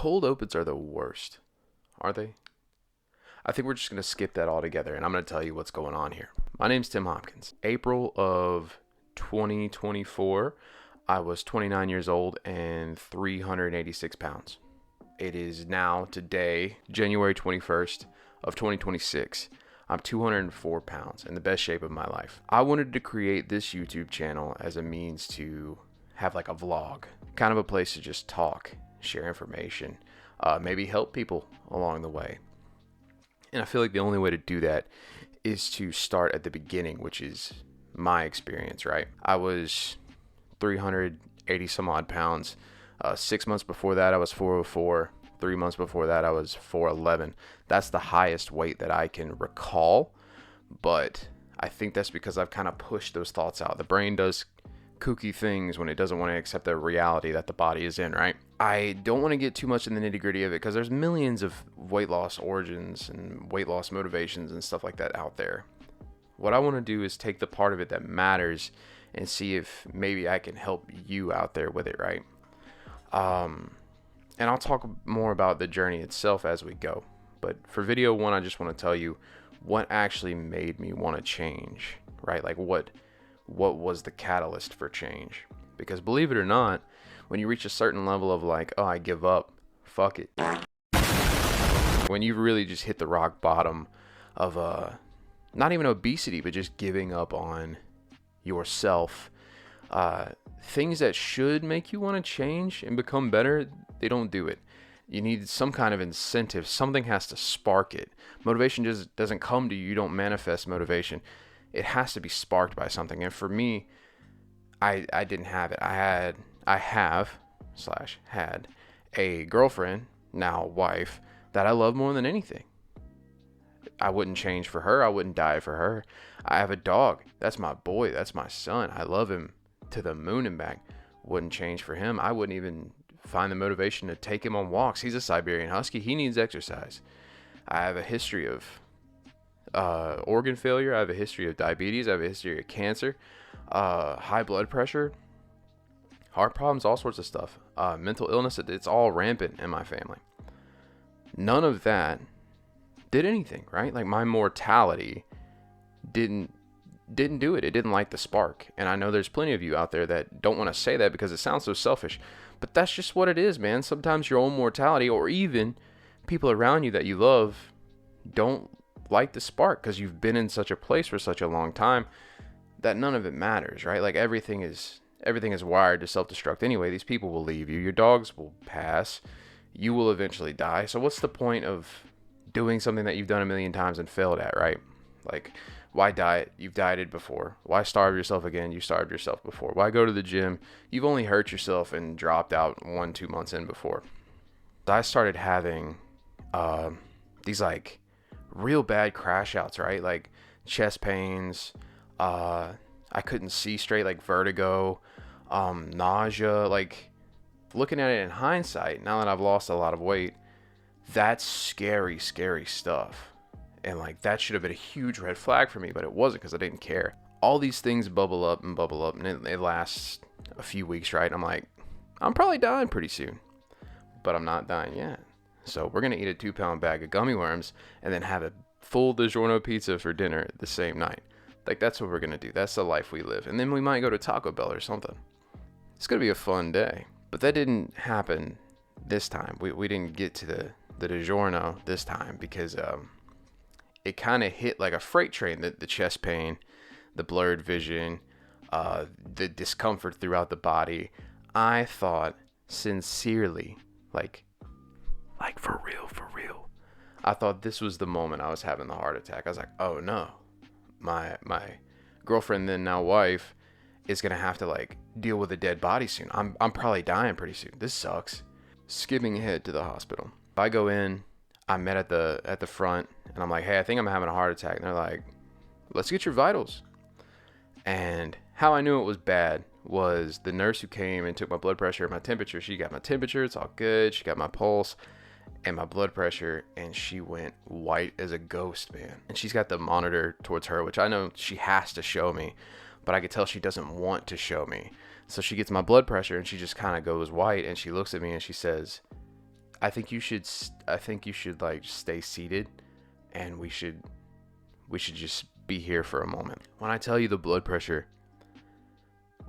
Cold opens are the worst, are they? I think we're just going to skip that altogether, and I'm going to tell you what's going on here. My name's Tim Hopkins. April of 2024, I was 29 years old and 386 pounds. It is now today, January 21st of 2026. I'm 204 pounds in the best shape of my life. I wanted to create this YouTube channel as a means to have like a vlog, kind of a place to just talk, share information, maybe help people along the way. And I feel like the only way to do that is to start at the beginning, which is my experience, right? I was 380 some odd pounds. 6 months before that, I was 404. 3 months before that, I was 411. That's the highest weight that I can recall. But I think that's because I've kind of pushed those thoughts out. The brain does kooky things when it doesn't want to accept the reality that the body is in, right? I don't want to get too much in the nitty gritty of it because there's millions of weight loss origins and weight loss motivations and stuff like that out there. What I want to do is take the part of it that matters and see if maybe I can help you out there with it, right? And I'll talk more about the journey itself as we go. But for video one, I just want to tell you what actually made me want to change, right? Like what was the catalyst for change? Because believe it or not, when you reach a certain level of like, oh, I give up, fuck it. When you really just hit the rock bottom of not even obesity, but just giving up on yourself, things that should make you want to change and become better, they don't do it. You need some kind of incentive. Something has to spark it. Motivation just doesn't come to you. You don't manifest motivation. It has to be sparked by something. And for me, I didn't have it. I had a girlfriend, now wife, that I love more than anything. I wouldn't change for her. I wouldn't die for her. I have a dog. That's my boy. That's my son. I love him to the moon and back. Wouldn't change for him. I wouldn't even find the motivation to take him on walks. He's a Siberian Husky. He needs exercise. I have a history of organ failure. I have a history of diabetes. I have a history of cancer, high blood pressure, heart problems, all sorts of stuff. Mental illness. It's all rampant in my family. None of that did anything, right? Like my mortality didn't do it. It didn't light the spark. And I know there's plenty of you out there that don't want to say that because it sounds so selfish, but that's just what it is, man. Sometimes your own mortality or even people around you that you love don't light the spark because you've been in such a place for such a long time that none of it matters, right? Like everything is wired to self-destruct anyway. These people will leave you. Your dogs will pass. You will eventually die. So what's the point of doing something that you've done a million times and failed at, right? Like, why diet? You've dieted before. Why starve yourself again? You starved yourself before. Why go to the gym? You've only hurt yourself and dropped out 1-2 months in before. I started having these like real bad crash outs, right? Like chest pains. I couldn't see straight, like vertigo, nausea. Like looking at it in hindsight, now that I've lost a lot of weight, that's scary, scary stuff. And like that should have been a huge red flag for me, but it wasn't because I didn't care. All these things bubble up, and it lasts a few weeks, right? I'm like, I'm probably dying pretty soon, but I'm not dying yet. So we're gonna eat a 2-pound bag of gummy worms and then have a full DiGiorno pizza for dinner the same night. Like that's what we're gonna do. That's the life we live. And then we might go to Taco Bell or something. It's gonna be a fun day. But that didn't happen this time. We didn't get to the DiGiorno this time because it kind of hit like a freight train. The chest pain, the blurred vision, the discomfort throughout the body. I thought sincerely, like for real, I thought this was the moment I was having the heart attack. I was like, oh no, my girlfriend, then now wife, is gonna have to like deal with a dead body soon. I'm probably dying pretty soon. This sucks. Skipping ahead to the hospital. I go in. I met at the front, and I'm like, hey, I think I'm having a heart attack. And they're like, let's get your vitals. And how I knew it was bad was the nurse who came and took my blood pressure and my temperature. She got my temperature. It's all good. She got my pulse and my blood pressure, and she went white as a ghost, man. And she's got the monitor towards her, which I know she has to show me, but I could tell she doesn't want to show me. So she gets my blood pressure, and she just kind of goes white, and she looks at me and she says, I think you should like stay seated, and we should just be here for a moment. When I tell you the blood pressure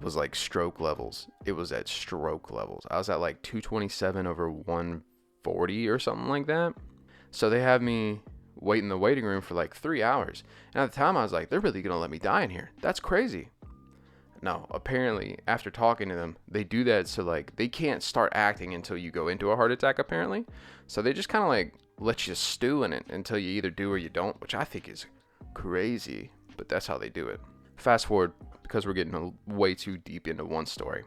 was like stroke levels, it was at stroke levels. I was at like 227 over 140 or something like that. So they have me wait in the waiting room for like 3 hours. And at the time I was like, they're really gonna let me die in here. That's crazy. No, apparently after talking to them, they do that so like they can't start acting until you go into a heart attack apparently. So they just kind of like let you stew in it until you either do or you don't, which I think is crazy, but that's how they do it. Fast forward, because we're getting way too deep into one story.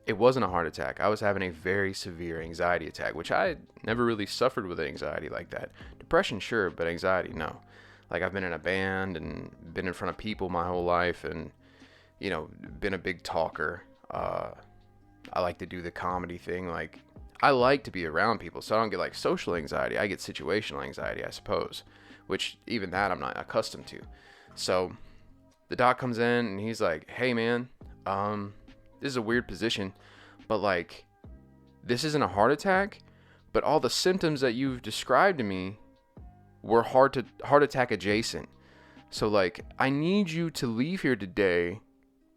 It wasn't a heart attack. I was having a very severe anxiety attack, which I never really suffered with anxiety like that. Depression, sure, but anxiety, no. Like I've been in a band and been in front of people my whole life, and you know, been a big talker. I like to do the comedy thing. Like, I like to be around people, so I don't get like social anxiety. I get situational anxiety, I suppose, which even that I'm not accustomed to. So the doc comes in and he's like, hey man, this is a weird position, but like, this isn't a heart attack, but all the symptoms that you've described to me were heart attack adjacent. So like, I need you to leave here today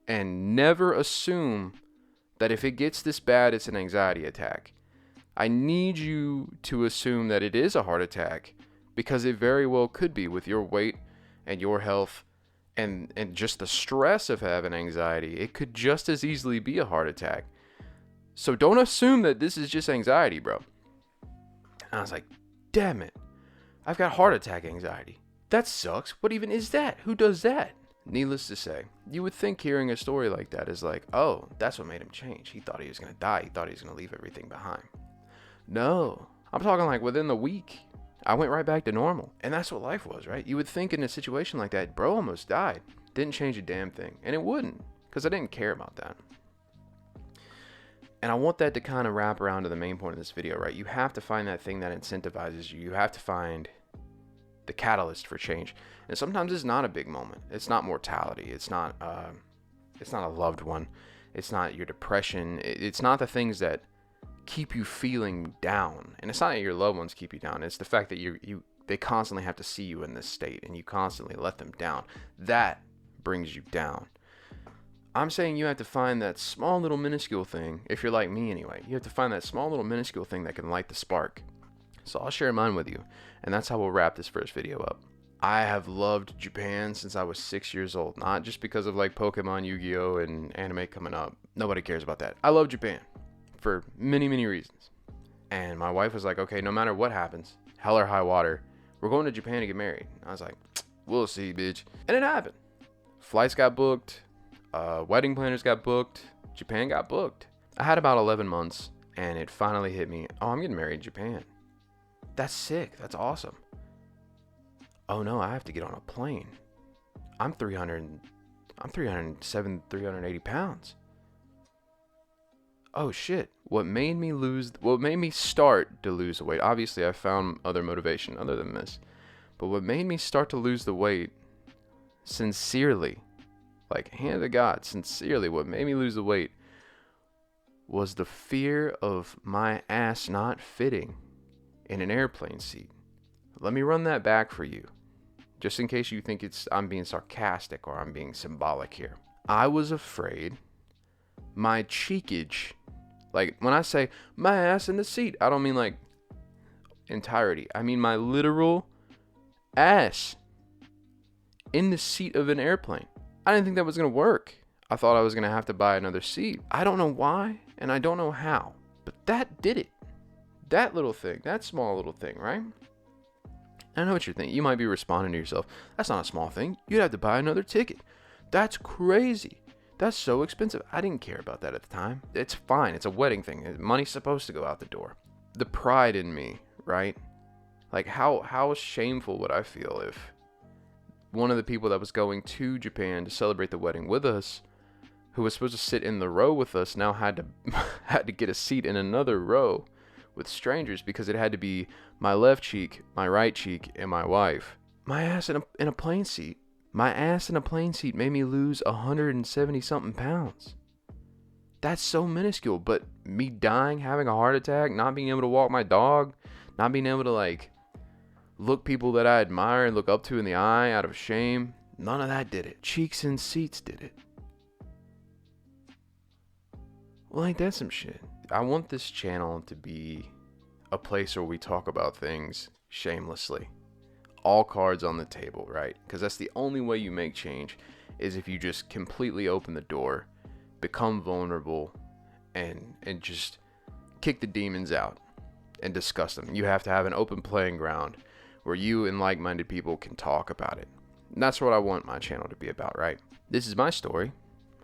and never assume that if it gets this bad, it's an anxiety attack. I need you to assume that it is a heart attack, because it very well could be with your weight and your health and just the stress of having anxiety. It could just as easily be a heart attack. So don't assume that this is just anxiety, bro. And I was like, damn it, I've got heart attack anxiety. That sucks. What even is that? Who does that? Needless to say, you would think hearing a story like that is like, oh, that's what made him change. He thought he was going to die. He thought he was going to leave everything behind. No, I'm talking like within the week, I went right back to normal. And that's what life was, right? You would think in a situation like that, bro almost died. Didn't change a damn thing. And it wouldn't, because I didn't care about that. And I want that to kind of wrap around to the main point of this video, right? You have to find that thing that incentivizes you. You have to find the catalyst for change. And sometimes it's not a big moment. It's not mortality. It's not a loved one. It's not your depression. It's not the things that keep you feeling down. And it's not that your loved ones keep you down. It's the fact that they constantly have to see you in this state, and you constantly let them down. That brings you down. I'm saying you have to find that small little minuscule thing. If you're like me anyway, you have to find that small little minuscule thing that can light the spark. So I'll share mine with you, and that's how we'll wrap this first video up. I have loved Japan since I was 6 years old. Not just because of like Pokemon, Yu-Gi-Oh, and anime coming up. Nobody cares about that. I love Japan for many, many reasons. And my wife was like, okay, no matter what happens, hell or high water, we're going to Japan to get married. I was like, we'll see, bitch. And it happened. Flights got booked. Wedding planners got booked. Japan got booked. I had about 11 months, and it finally hit me. Oh, I'm getting married in Japan. That's sick. That's awesome. Oh no, I have to get on a plane. I'm 380 pounds. Oh shit. What made me start to lose the weight, obviously I found other motivation other than this, but what made me start to lose the weight, sincerely, like hand to God, sincerely, what made me lose the weight was the fear of my ass not fitting in an airplane seat. Let me run that back for you, just in case you think I'm being sarcastic or I'm being symbolic here. I was afraid my cheekage, like when I say my ass in the seat, I don't mean like entirety. I mean my literal ass in the seat of an airplane. I didn't think that was going to work. I thought I was going to have to buy another seat. I don't know why, and I don't know how, but that did it. That little thing, that small little thing, right? I know what you're thinking. You might be responding to yourself, that's not a small thing. You'd have to buy another ticket. That's crazy. That's so expensive. I didn't care about that at the time. It's fine. It's a wedding thing. Money's supposed to go out the door. The pride in me, right? Like how shameful would I feel if one of the people that was going to Japan to celebrate the wedding with us, who was supposed to sit in the row with us, now had to get a seat in another row with strangers because it had to be my left cheek, my right cheek, and my wife. My ass in a plane seat. My ass in a plane seat made me lose 170 something pounds. That's so minuscule, but me dying, having a heart attack, not being able to walk my dog, not being able to like look people that I admire and look up to in the eye out of shame. None of that did it. Cheeks and seats did it. Well, ain't that some shit? I want this channel to be a place where we talk about things shamelessly. All cards on the table, right? Because that's the only way you make change, is if you just completely open the door, become vulnerable, and just kick the demons out and discuss them. You have to have an open playing ground where you and like-minded people can talk about it. And that's what I want my channel to be about, right? This is my story.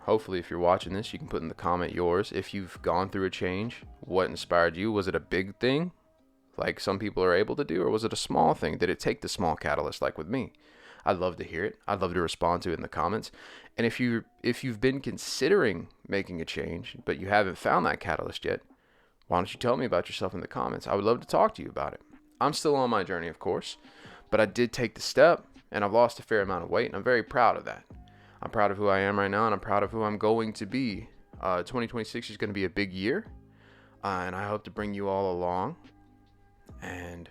Hopefully, if you're watching this, you can put in the comment yours. If you've gone through a change, what inspired you? Was it a big thing, like some people are able to do, or was it a small thing? Did it take the small catalyst, like with me? I'd love to hear it. I'd love to respond to it in the comments. And if you've been considering making a change, but you haven't found that catalyst yet, why don't you tell me about yourself in the comments? I would love to talk to you about it. I'm still on my journey, of course, but I did take the step, and I've lost a fair amount of weight, and I'm very proud of that. I'm proud of who I am right now, and I'm proud of who I'm going to be. 2026 is going to be a big year, and I hope to bring you all along. And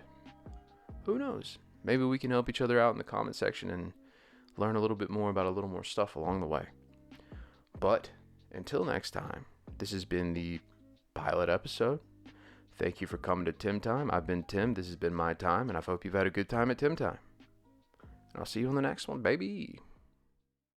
who knows? Maybe we can help each other out in the comment section and learn a little bit more about a little more stuff along the way. But until next time, this has been the pilot episode. Thank you for coming to Tim Time. I've been Tim. This has been my time, and I hope you've had a good time at Tim Time. And I'll see you on the next one, baby.